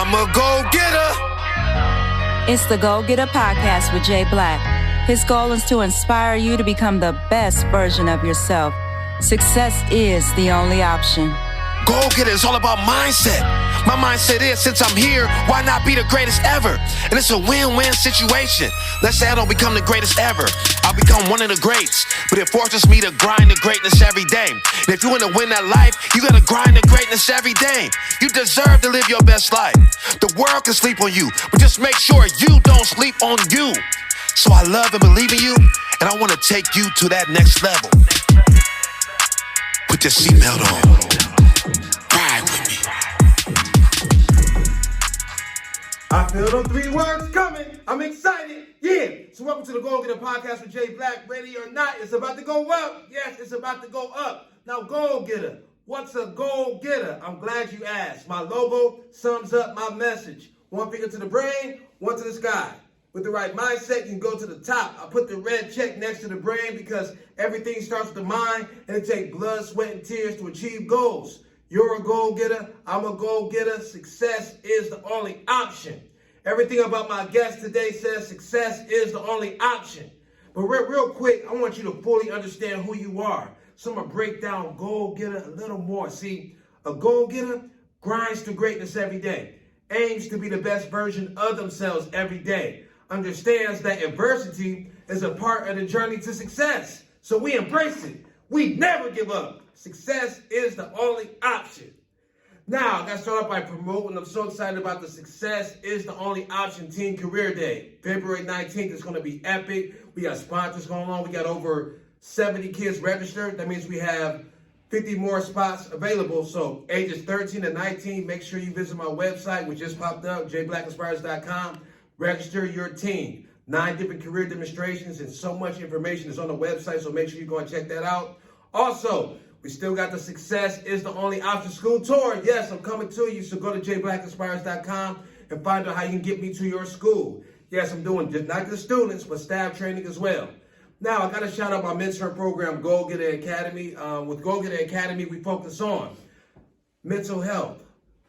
I'm a go-getter. It's the Goalgetta podcast with Jay Black. His goal is to inspire you to become the best version of yourself. Success is the only option. Go-getter is all about mindset. My mindset is, since I'm here, why not be the greatest ever? And it's a win-win situation. Let's say I don't become the greatest ever. I'll become one of the greats. But it forces me to grind the greatness every day. And if you want to win that life, you got to grind the greatness every day. You deserve to live your best life. The world can sleep on you, but just make sure you don't sleep on you. So I love and believe in you, and I want to take you to that next level. Put your seatbelt on. Ride with me. I feel the 3 words coming. I'm excited. Yeah. So welcome to the Goalgetta podcast with Jay Black. Ready or not, it's about to go up. Yes, it's about to go up. Now, Goalgetta. What's a goal-getter? I'm glad you asked. My logo sums up my message. 1 finger to the brain, 1 to the sky. With the right mindset, you can go to the top. I put the red check next to the brain because everything starts with the mind, and it takes blood, sweat, and tears to achieve goals. You're a goal-getter. I'm a goal-getter. Success is the only option. Everything about my guest today says success is the only option. But real quick, I want you to fully understand who you are. So I'm going to break down goal-getter a little more. See, a goal-getter grinds to greatness every day, aims to be the best version of themselves every day, understands that adversity is a part of the journey to success. So we embrace it. We never give up. Success is the only option. Now, I got to start off by promoting. I'm so excited about the Success is the Only Option Teen Career Day. February 19th is going to be epic. We got sponsors going on. We got over 70 kids registered. That means we have 50 more spots available. So ages 13 to 19, make sure you visit my website, which just popped up, jblackinspires.com. Register your teen. 9 different career demonstrations and so much information is on the website, so make sure you go and check that out. Also, we still got the Success is the Only Option School Tour. Yes, I'm coming to you, so go to jblackinspires.com and find out how you can get me to your school. Yes, I'm doing not just students, but staff training as well. Now, I got to shout out my mentor program, Goalgetta Academy. With Goalgetta Academy, we focus on mental health,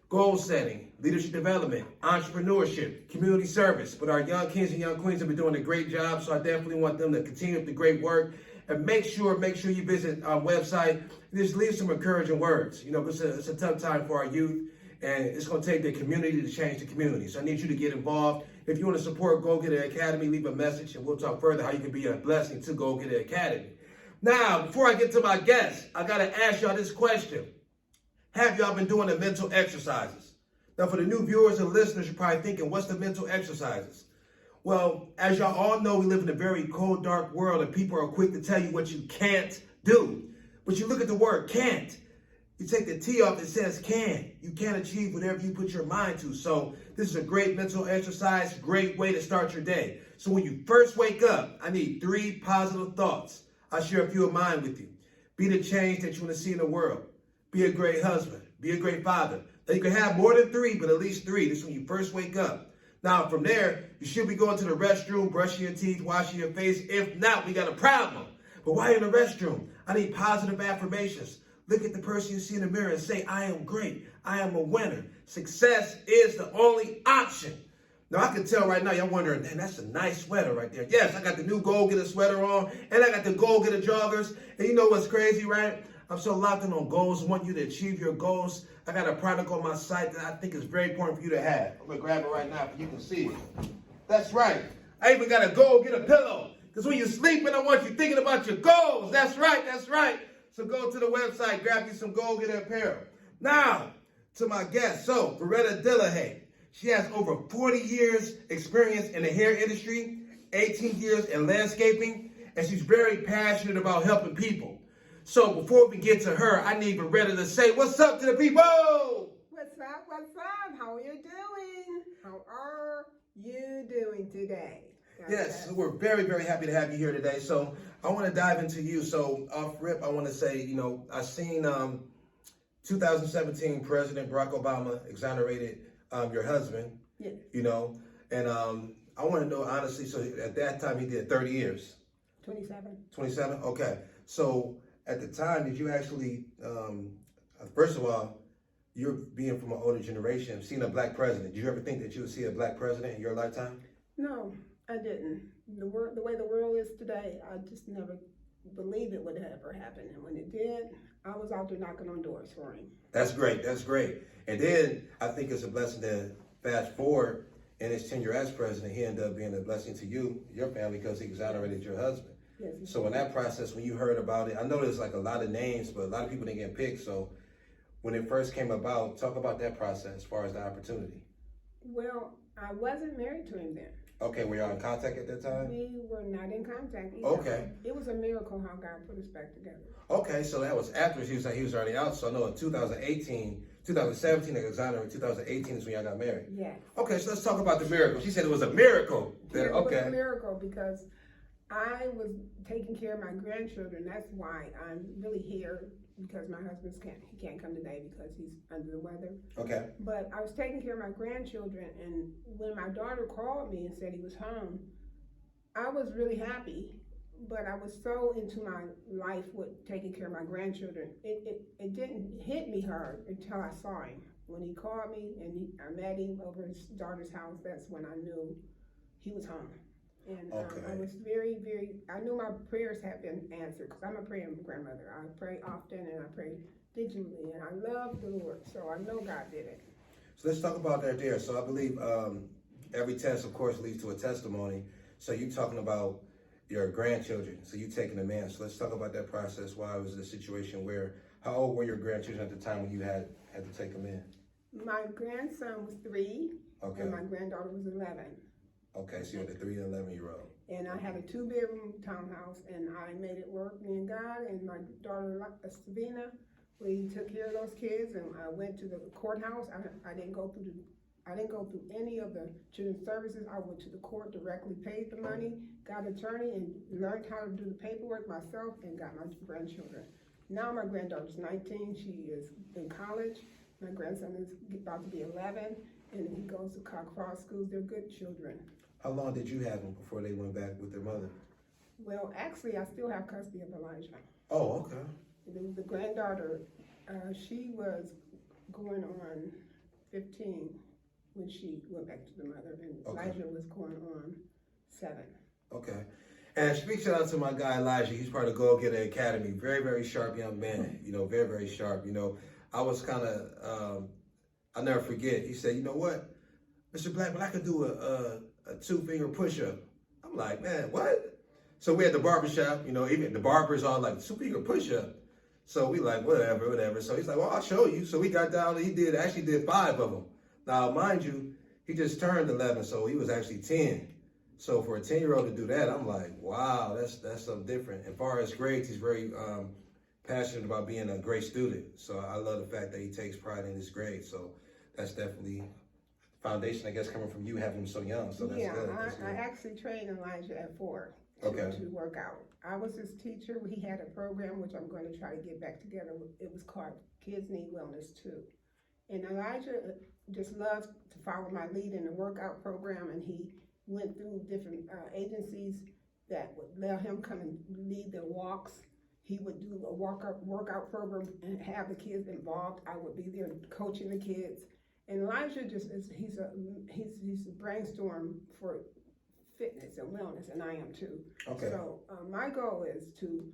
goal setting, leadership development, entrepreneurship, community service. But our young kings and young queens have been doing a great job, so I definitely want them to continue the great work. And make sure you visit our website and just leave some encouraging words. You know, it's a tough time for our youth, and it's going to take the community to change the community. So I need you to get involved. If you want to support Goalgetta Academy, leave a message, and we'll talk further how you can be a blessing to Goalgetta Academy. Now, before I get to my guest, I got to ask y'all this question. Have y'all been doing the mental exercises? Now, for the new viewers and listeners, you're probably thinking, what's the mental exercises? Well, as y'all all know, we live in a very cold, dark world, and people are quick to tell you what you can't do. But you look at the word can't. You take the T off, it says can. You can achieve whatever you put your mind to. So this is a great mental exercise, great way to start your day. So when you first wake up, I need 3 positive thoughts. I'll share a few of mine with you. Be the change that you want to see in the world. Be a great husband. Be a great father. Now you can have more than 3, but at least 3. This is when you first wake up. Now, from there, you should be going to the restroom, brushing your teeth, washing your face. If not, we got a problem. But why in the restroom? I need positive affirmations. Look at the person you see in the mirror and say, I am great. I am a winner. Success is the only option. Now, I can tell right now, y'all wondering, man, that's a nice sweater right there. Yes, I got the new Goalgetta sweater on, and I got the Goalgetta joggers. And you know what's crazy, right? I'm so locked in on goals. I want you to achieve your goals. I got a product on my site that I think is very important for you to have. I'm going to grab it right now so you can see it. That's right. I even got to go get a pillow. Because when you're sleeping, I want you thinking about your goals. That's right. That's right. So go to the website, grab you some Goalgetta apparel. Now, to my guest. So, Varetta Dillehay. She has over 40 years experience in the hair industry, 18 years in landscaping, and she's very passionate about helping people. So before we get to her, I need Varetta to say, what's up to the people? What's up? What's up? How are you doing? How are you doing today? Yes, we're very, very happy to have you here today. So I want to dive into you. So off rip, I want to say, you know, I seen 2017 President Barack Obama exonerated your husband, Yes. you know, and I want to know honestly, so at that time he did 30 years. 27. 27? Okay. So at the time, did you actually, first of all, you're being from an older generation, seeing a black president. Did you ever think that you would see a black president in your lifetime? No, I didn't. The way the world is today, I just never believed it would ever happen. And when it did, I was out there knocking on doors for him. That's great. That's great. And then I think it's a blessing to fast forward in his tenure as president. He ended up being a blessing to you, your family, because he exonerated your husband. Yes. So in that process, when you heard about it, I know there's like a lot of names, but a lot of people didn't get picked. So when it first came about, talk about that process as far as the opportunity. Well, I wasn't married to him then. Okay, were y'all in contact at that time? We were not in contact either. Okay. It was a miracle how God put us back together. Okay, so that was after he was already out. So I know in 2017, they exonerated. 2018 is when y'all got married. Yes. Okay, so let's talk about the miracle. She said it was a miracle. It was Okay. a miracle because I was taking care of my grandchildren. That's why I'm really here, because my husband can't come today because he's under the weather. Okay. But I was taking care of my grandchildren, and when my daughter called me and said he was home, I was really happy. But I was so into my life with taking care of my grandchildren, it didn't hit me hard until I saw him. When he called me and I met him over his daughter's house, that's when I knew he was home. And I was very, I knew my prayers had been answered, because I'm a praying grandmother. I pray often and I pray digitally, and I love the Lord, so I know God did it. So let's talk about that there. So I believe every test, of course, leads to a testimony. So you're talking about your grandchildren. So you taking them in. So let's talk about that process. Why it was a situation where, how old were your grandchildren at the time when you had to take them in? My grandson was 3, Okay. and my granddaughter was 11. Okay, so you had a 3 and 11-year-old. And I had a 2-bedroom townhouse, and I made it work, me and God, and my daughter Sabina. We took care of those kids, and I went to the courthouse. I didn't go through any of the children's services. I went to the court, directly paid the money, got an attorney, and learned how to do the paperwork myself, and got my grandchildren. Now my granddaughter's 19. She is in college. My grandson is about to be 11, and he goes to Cross schools. They're good children. How long did you have them before they went back with their mother? Well, actually, I still have custody of Elijah. Oh, okay. The granddaughter, she was going on 15 when she went back to the mother, and Elijah was going on 7. Okay. And speak shout out to my guy Elijah. He's part of Goalgetta Academy. Very, very sharp young man. You know, very, very sharp. You know, I was kind of, I'll never forget. He said, you know what, Mr. Blackman, I could do a 2-finger push-up. I'm like, man, what? So we at the barbershop, you know, even the barbers are like, 2-finger push-up. So we like, whatever. So he's like, well, I'll show you. So we got down and he actually did 5 of them. Now, mind you, he just turned 11, so he was actually 10. So for a 10-year-old to do that, I'm like, wow, that's something different. As far as grades, he's very passionate about being a great student. So I love the fact that he takes pride in his grades. So that's definitely foundation, I guess, coming from you having him so young. So that's good. I actually trained Elijah at 4 to work out. I was his teacher. He had a program which I'm going to try to get back together. It was called Kids Need Wellness Too. And Elijah just loves to follow my lead in the workout program, and he went through different agencies that would let him come and lead their walks. He would do a workout program and have the kids involved. I would be there coaching the kids. And Elijah he's a brainstorm for fitness and wellness, and I am too. Okay. So my goal is to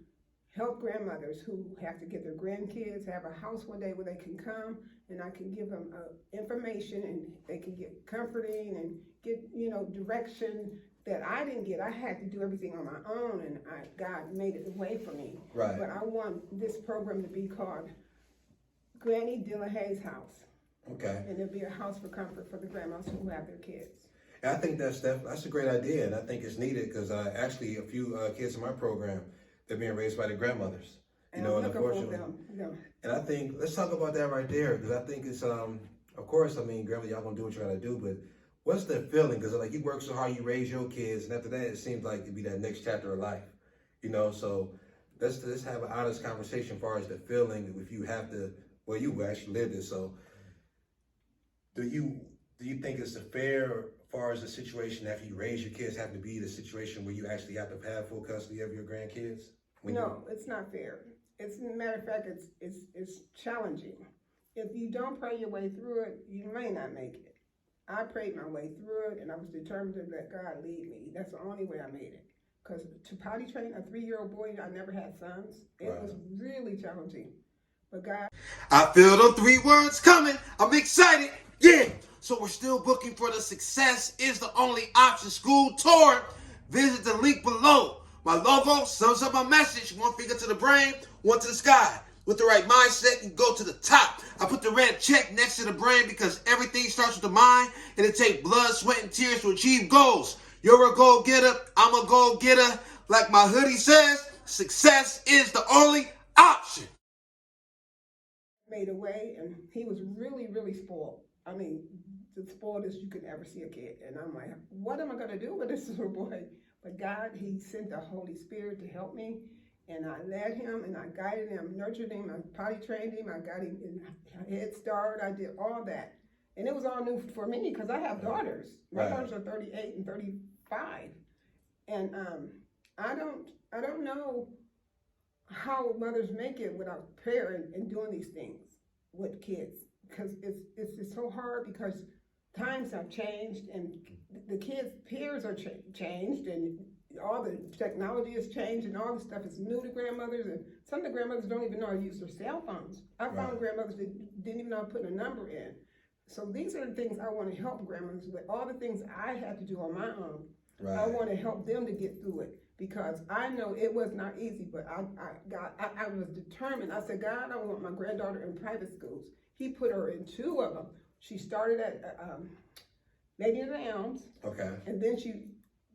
help grandmothers who have to get their grandkids, have a house one day where they can come, and I can give them information, and they can get comforting and get, direction that I didn't get. I had to do everything on my own, and God made it a way for me. Right. But I want this program to be called Granny Dillahay's House. Okay. And it'll be a house for comfort for the grandmas who have their kids. And I think that's a great idea, and I think it's needed because actually a few kids in my program, they're being raised by their grandmothers. And and I'm looking for unfortunately, them. and I think let's talk about that right there because I think it's of course, I mean, grandma, y'all gonna do what you gotta do, but what's the feeling? Because like you work so hard, you raise your kids, and after that, it seems like it'd be that next chapter of life, So let's have an honest conversation as far as the feeling. If you have to, well, you actually lived it, so do you think it's fair as far as the situation after you raise your kids have to be the situation where you actually have to have full custody of your grandkids? No, it's not fair. It's, as a matter of fact, it's challenging if you don't pray your way through it, you may not make it. I prayed my way through it, and I was determined to let God lead me. That's the only way I made it. Because to potty train a 3-year-old boy, I never had sons. It was really challenging. But God... I feel the 3 words coming. I'm excited. Yeah. So we're still booking for the Success is the Only Option School Tour. Visit the link below. My logo sums up my message. 1 finger to the brain, 1 to the sky. With the right mindset, you go to the top. I put the red check next to the brain because everything starts with the mind, and it takes blood, sweat, and tears to achieve goals. You're a goal-getter. I'm a goal-getter. Like my hoodie says, success is the only option. Made a way, and he was really, really spoiled. I mean, the spoiledest you could ever see a kid. And I'm like, what am I going to do with this little boy? But God, he sent the Holy Spirit to help me. And I led him, and I guided him, nurtured him, I potty trained him, I got him in Head Start, I did all that. And it was all new for me because I have daughters. My daughters are 38 and 35. And I don't know how mothers make it without prayer and doing these things with kids. Because it's so hard because times have changed and the kids' peers are changed and all the technology has changed and all this stuff is new to grandmothers, and some of the grandmothers don't even know how to use their cell phones. I found grandmothers that didn't even know how to put a number in. So these are the things I want to help grandmothers with. All the things I had to do on my own, I want to help them to get through it because I know it was not easy, but I was determined. I said, God, I want my granddaughter in private schools. He put her in 2 of them. She started at Lady of the Elms. Okay. And then she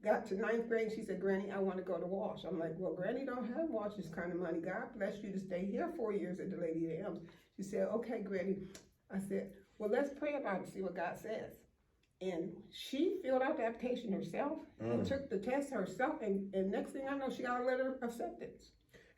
got to 9th grade, and she said, Granny, I want to go to Walsh. I'm like, well, Granny don't have Walsh's kind of money. God bless you to stay here 4 years at the Lady of the Elms. She said, okay, Granny. I said, well, let's pray about it, see what God says. And she filled out the application herself and took the test herself. And next thing I know, she got a letter of acceptance.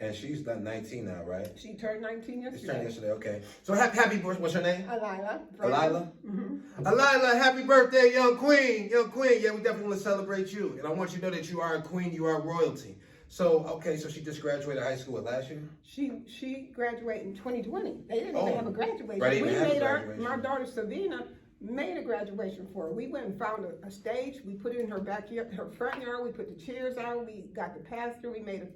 And she's done 19 now, right? She turned 19 yesterday. She turned yesterday, okay. So happy birthday. What's her name? Alila. Alila? Mm-hmm. Alila, happy birthday, young queen. Young queen, yeah, we definitely want to celebrate you. And I want you to know that you are a queen, you are royalty. So, okay, so she just graduated high school last year? She graduated in 2020. They didn't even have a graduation. Right, We made my daughter Savina made a graduation for her. We went and found a stage. We put it in her backyard, her front yard. We put the chairs out. We got the pastor. We made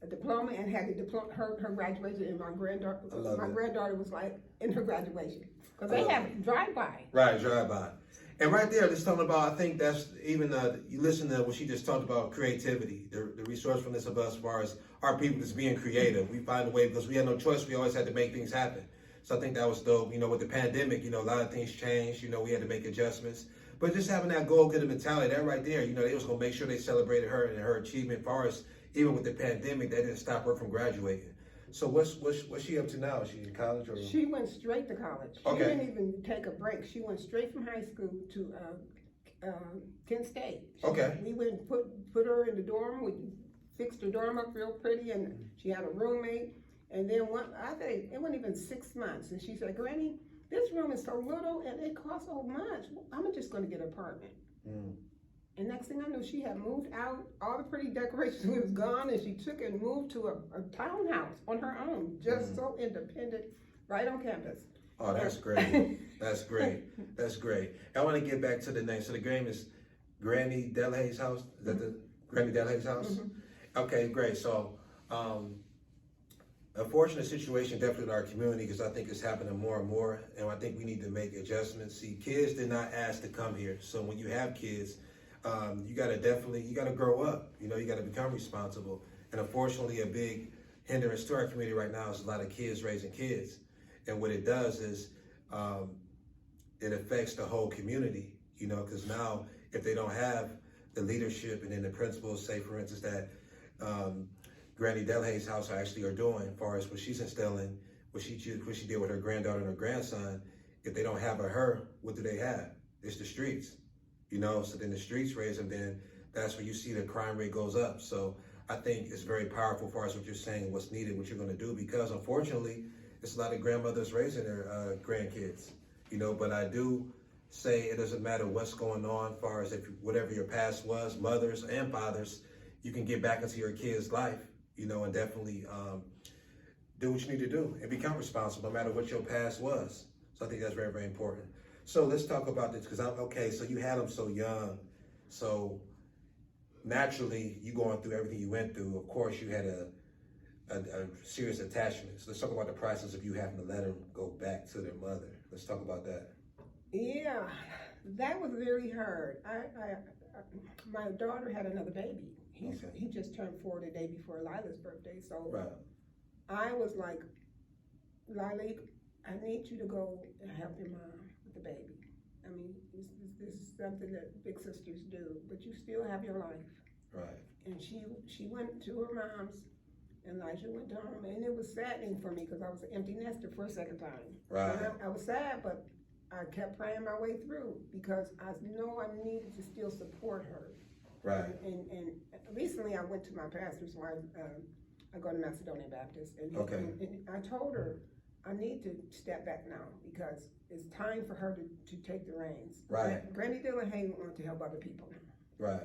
a diploma and had her graduation. And my granddaughter was like in her graduation because they have drive-by. Right, drive-by. And right there, just talking about, I think that's even, you listen to what she just talked about, creativity, the resourcefulness of us as far as our people just being creative. We find a way, because we had no choice, we always had to make things happen. So I think that was dope. With the pandemic, a lot of things changed, we had to make adjustments. But just having that goal-getter mentality, that right there, they was going to make sure they celebrated her and her achievement. As far as, even with the pandemic, that didn't stop her from graduating. So what's she up to now? Is she in college or? She went straight to college. She didn't even take a break. She went straight from high school to Kent State. We went and put her in the dorm. We fixed her dorm up real pretty, and she had a roommate. And then I think it wasn't even 6 months, and she said, Granny, this room is so little and it costs so much. I'm just going to get an apartment. And next thing I knew, she had moved out. All the pretty decorations was gone, and she took and moved to a townhouse on her own, just so independent, right on campus. Oh, that's great. That's great. That's great. I want to get back to the name. So the game is Granny Dillahay's house? Is that the Granny Dillahay's house? Okay, great. So, unfortunate situation definitely in our community because I think it's happening more and more, and I think we need to make adjustments. See, kids did not ask to come here. So when you have kids, you gotta grow up. You gotta become responsible. And unfortunately, a big hindrance to our community right now is a lot of kids raising kids. And what it does is it affects the whole community. Because now if they don't have the leadership and then the principals, say for instance that Granny Dillahay's house actually are doing, as far as what she's instilling, what she did with her granddaughter and her grandson. If they don't have her, what do they have? It's the streets. So then the streets raise them, then that's where you see the crime rate goes up. So I think it's very powerful as far as what you're saying, what's needed, what you're going to do, because unfortunately, it's a lot of grandmothers raising their grandkids, but I do say it doesn't matter what's going on as far as whatever your past was, mothers and fathers, you can get back into your kid's life, and definitely do what you need to do and become responsible no matter what your past was. So I think that's very, very important. So let's talk about this, because so you had them so young. So naturally, you going through everything you went through, of course you had a serious attachment. So let's talk about the process of you having to let them go back to their mother. Let's talk about that. Yeah, that was very hard. My daughter had another baby. He just turned 4 the day before Lila's birthday. So right. I was like, Lila, I need you to go and help your mom with the baby. I mean, this is something that big sisters do, but you still have your life. Right. And she went to her mom's, and Elijah went to home, and it was saddening for me because I was an empty nester for a second time. Right. And I was sad, but I kept praying my way through because I know I needed to still support her. Right. And recently I went to my pastor's wife. I go to Macedonia Baptist, and I told her I need to step back now because it's time for her to take the reins. Right. Granny Dillehay wanted to help other people. Right.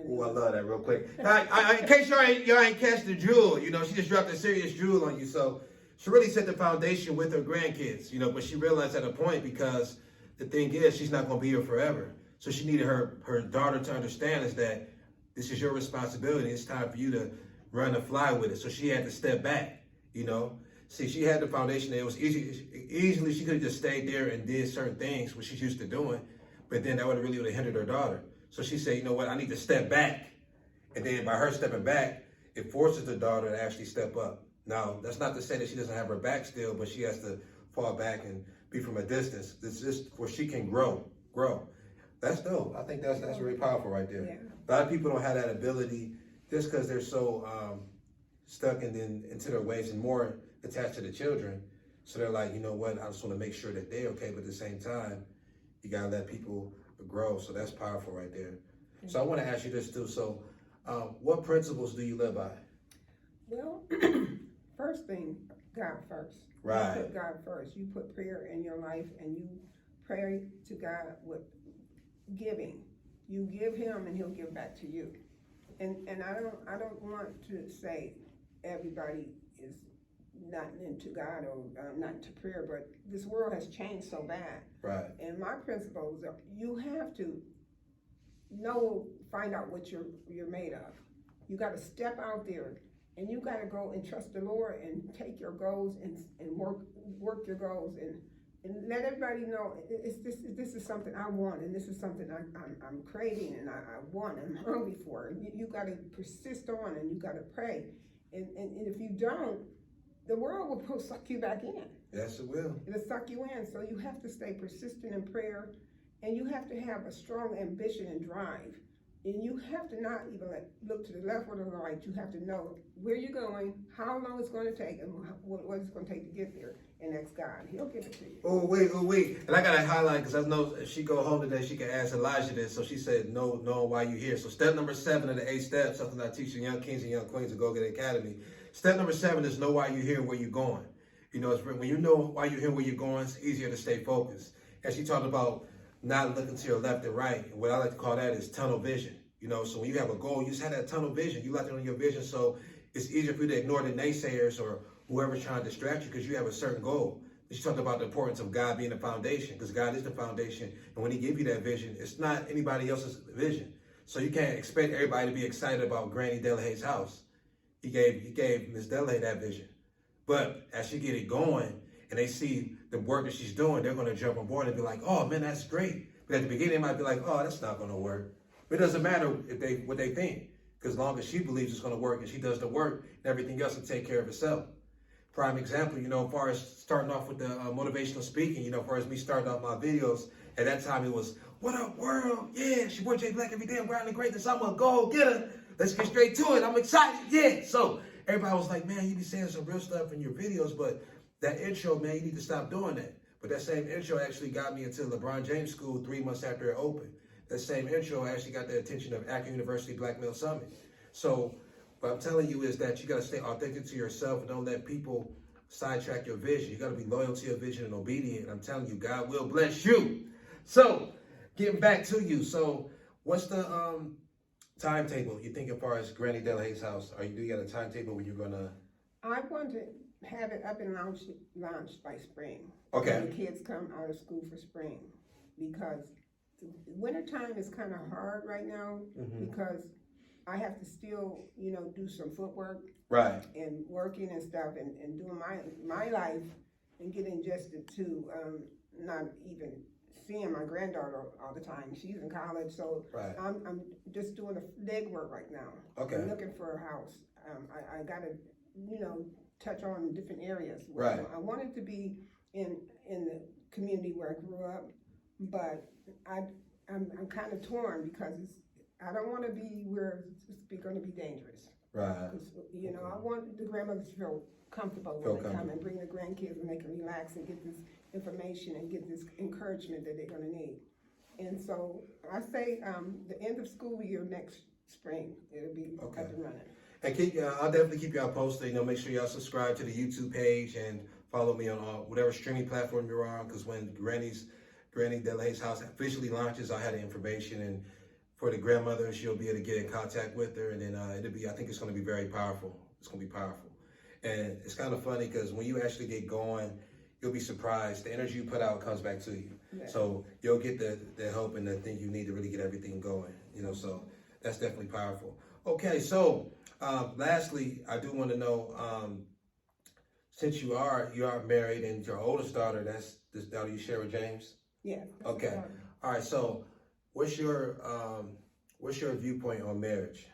Oh, I love that real quick. In case y'all ain't catch the jewel, she just dropped a serious jewel on you. So she really set the foundation with her grandkids, but she realized at a point, because the thing is, she's not going to be here forever. So she needed her daughter to understand is that this is your responsibility. It's time for you to run the fly with it. So she had to step back, See, she had the foundation there. It was easily she could have just stayed there and did certain things, what she's used to doing, but then that would have hindered her daughter. So she said, you know what, I need to step back. And then by her stepping back, it forces the daughter to actually step up. Now, that's not to say that she doesn't have her back still, but she has to fall back and be from a distance. This is where she can grow. That's dope. I think that's very powerful right there. Yeah. A lot of people don't have that ability just because they're so stuck into their ways and more attached to the children. So they're like, you know what, I just want to make sure that they're okay, but at the same time, you got to let people grow. So that's powerful right there. So I want to ask you this too. So what principles do you live by? Well, first thing, God first. Right. You put God first. You put prayer in your life and you pray to God with giving. You give him and he'll give back to you. And I don't want to say everybody is not into God or not into prayer, but this world has changed so bad. Right. And my principles are, you have to find out what you're made of. You got to step out there and you got to go and trust the Lord and take your goals and work your goals and let everybody know this is something I want and this is something I'm craving and I want and I'm hungry for. You got to persist on and you got to pray. And if you don't, the world will suck you back in. Yes, it will. It'll suck you in. So you have to stay persistent in prayer, and you have to have a strong ambition and drive. And you have to not even look to the left or the right. You have to know where you're going, how long it's going to take, and what it's going to take to get there. And that's God. He'll give it to you. Oh, wait. And I got to highlight, because I know if she go home today, she can ask Elijah this. So she said, know why you're here. So step number 7 of the 8 steps, something I teach young kings and young queens at Goalgetta Academy. Step number 7 is know why you're here and where you're going. It's when you know why you're here and where you're going, it's easier to stay focused. And she talked about not looking to your left and right. And what I like to call that is tunnel vision. So when you have a goal, you just have that tunnel vision. You lock in on your vision, so it's easier for you to ignore the naysayers or whoever's trying to distract you because you have a certain goal. She talked about the importance of God being the foundation, because God is the foundation. And when he gives you that vision, it's not anybody else's vision. So you can't expect everybody to be excited about Granny Dillahay's house. He gave Miss Dillehay that vision. But as she get it going and they see the work that she's doing, they're going to jump on board and be like, oh, man, that's great. But at the beginning, they might be like, oh, that's not going to work. But it doesn't matter what they think, because as long as she believes it's going to work and she does the work, everything else will take care of itself. Prime example, as far as starting off with the motivational speaking, as far as me starting off my videos, at that time it was, what up, world? Yeah, it's your boy Jay Black every day. I'm grinding greatness. I'm a go-getter. Let's get straight to it. I'm excited. Yeah. So everybody was like, man, you be saying some real stuff in your videos, but that intro, man, you need to stop doing that. But that same intro actually got me into LeBron James School 3 months after it opened. That same intro actually got the attention of Akron University Black Male Summit. So what I'm telling you is that you got to stay authentic to yourself and don't let people sidetrack your vision. You got to be loyal to your vision and obedient. And I'm telling you, God will bless you. So getting back to you. So what's the timetable you think as far as Granny Dillahay's house? Do you got a timetable when you're going to? I want to have it up and launched by spring. Okay. When the kids come out of school for spring, because wintertime is kind of hard right now because I have to still, do some footwork. Right. And working and stuff and doing my life and getting adjusted to not even seeing my granddaughter all the time. She's in college, so right. I'm just doing the legwork right now. Okay. I'm looking for a house. I got to, touch on different areas. Right. I wanted to be in the community where I grew up, but I'm kind of torn because I don't want to be where it's going to be dangerous. Right. I want the grandmothers to feel comfortable when they come and bring the grandkids and they can relax and get this information and get this encouragement that they're going to need. And so I say the end of school year next spring, it'll be up and running. And I'll definitely keep y'all posted. Make sure y'all subscribe to the YouTube page and follow me on whatever streaming platform you're on. Because when Granny Dillahay's house officially launches, I'll have the information, and for the grandmother, she'll be able to get in contact with her, and then I think it's going to be very powerful. It's going to be powerful, and it's kind of funny because when you actually get going, you'll be surprised. The energy you put out comes back to you. Yeah. So you'll get the help and the thing you need to really get everything going. So that's definitely powerful. Okay, so. Lastly, I do want to know, since you are married and your oldest daughter, that's this daughter you share with James? Yeah. Okay. All right. So, what's your viewpoint on marriage?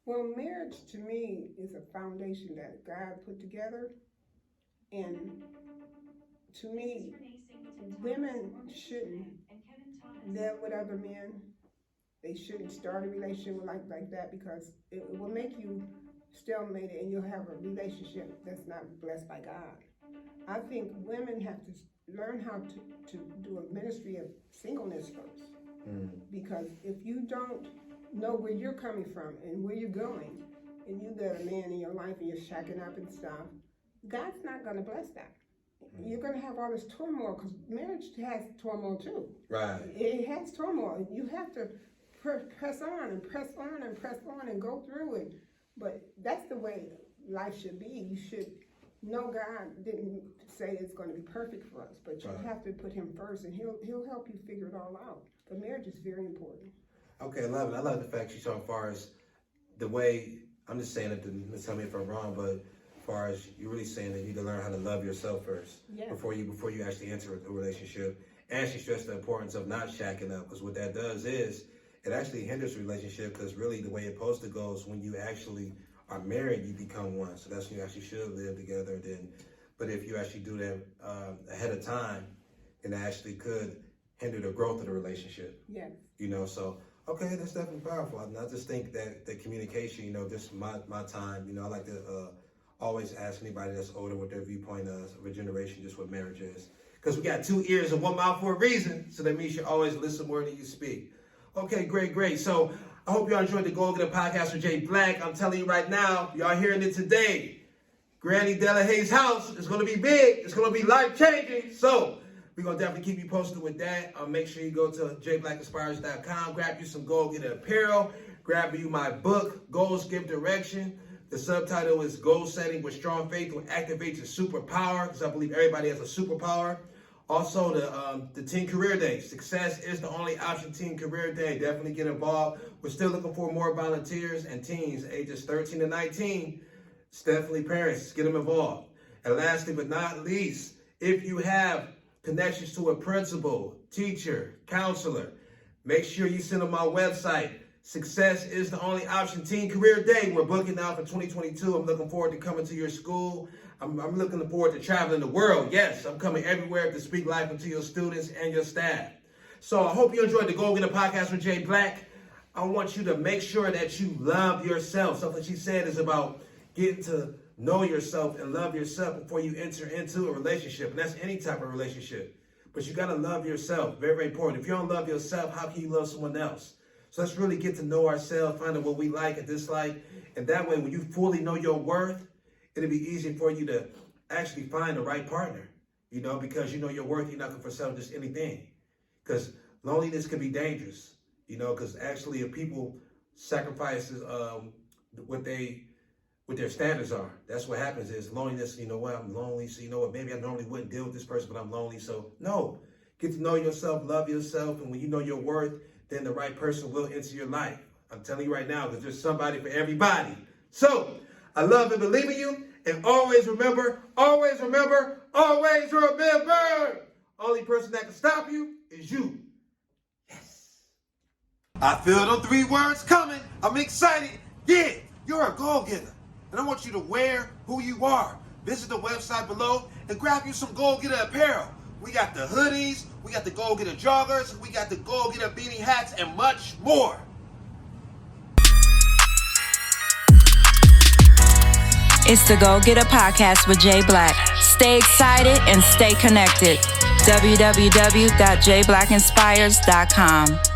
Well, marriage to me is a foundation that God put together, and to me, women shouldn't live with other men. They shouldn't start a relationship like that because it will make you stalemated and you'll have a relationship that's not blessed by God. I think women have to learn how to do a ministry of singleness first. Because if you don't know where you're coming from and where you're going, and you got a man in your life and you're shacking up and stuff, God's not going to bless that. You're going to have all this turmoil because marriage has turmoil too. Right. It has turmoil. You have to press on and press on and press on and go through it. But that's the way life should be. You should know God didn't say it's going to be perfect for us, but you have to put him first, and he'll help you figure it all out. But marriage is very important. Okay, I love it. I love the fact you saw as far as the way, I'm just saying it to tell me if I'm wrong, but as far as you're really saying that you need to learn how to love yourself first before you actually enter a relationship. And she stressed the importance of not shacking up, because what that does is it actually hinders the relationship, because really the way it's supposed to go is when you actually are married, you become one. So that's when you actually should live together. But if you actually do that ahead of time, it actually could hinder the growth of the relationship. Yes. So, okay, that's definitely powerful. I just think that the communication, this is my time, I like to always ask anybody that's older what their viewpoint of a generation, just what marriage is. Because we got 2 ears and 1 mouth for a reason, so that means you should always listen more than you speak. Okay, great. So I hope y'all enjoyed the Goalgetta podcast with Jay Black. I'm telling you right now, y'all hearing it today. Granny Dillahay's house is going to be big. It's going to be life-changing. So we're going to definitely keep you posted with that. Make sure you go to jblackinspires.com, grab you some Goalgetta apparel, grab you my book, Goals Give Direction. The subtitle is Goal Setting with Strong Faith Will Activate Your Superpower, because I believe everybody has a superpower. Also, the Teen Career Day. Success is the only option. Teen Career Day. Definitely get involved. We're still looking for more volunteers and teens ages 13 to 19. It's definitely parents. Get them involved. And lastly but not least, if you have connections to a principal, teacher, counselor, make sure you send them my website. Success is the only option. Teen Career Day. We're booking now for 2022. I'm looking forward to coming to your school. I'm looking forward to traveling the world. Yes, I'm coming everywhere to speak life into your students and your staff. So I hope you enjoyed the Goalgetta podcast with Jay Black. I want you to make sure that you love yourself. Something she said is about getting to know yourself and love yourself before you enter into a relationship. And that's any type of relationship. But you got to love yourself. Very, very important. If you don't love yourself, how can you love someone else? So let's really get to know ourselves, find out what we like and dislike. And that way, when you fully know your worth, it'll be easy for you to actually find the right partner, because you know your worth, you're not going to sell just anything. Because loneliness can be dangerous, because actually if people sacrifice what they what their standards are. That's what happens is loneliness. You know what? I'm lonely. So you know what? Maybe I normally wouldn't deal with this person, but I'm lonely. So no, get to know yourself, love yourself. And when you know your worth, then the right person will enter your life. I'm telling you right now, because there's somebody for everybody. So I love and believe in you. And always remember, always remember, always remember, only person that can stop you is you. Yes. I feel them 3 words coming. I'm excited. Yeah, you're a goal-getter. And I want you to wear who you are. Visit the website below and grab you some Goalgetta apparel. We got the hoodies, we got the Goalgetta joggers, we got the Goalgetta beanie hats, and much more. It's the Goalgetta Podcast with Jay Black. Stay excited and stay connected. www.jblackinspires.com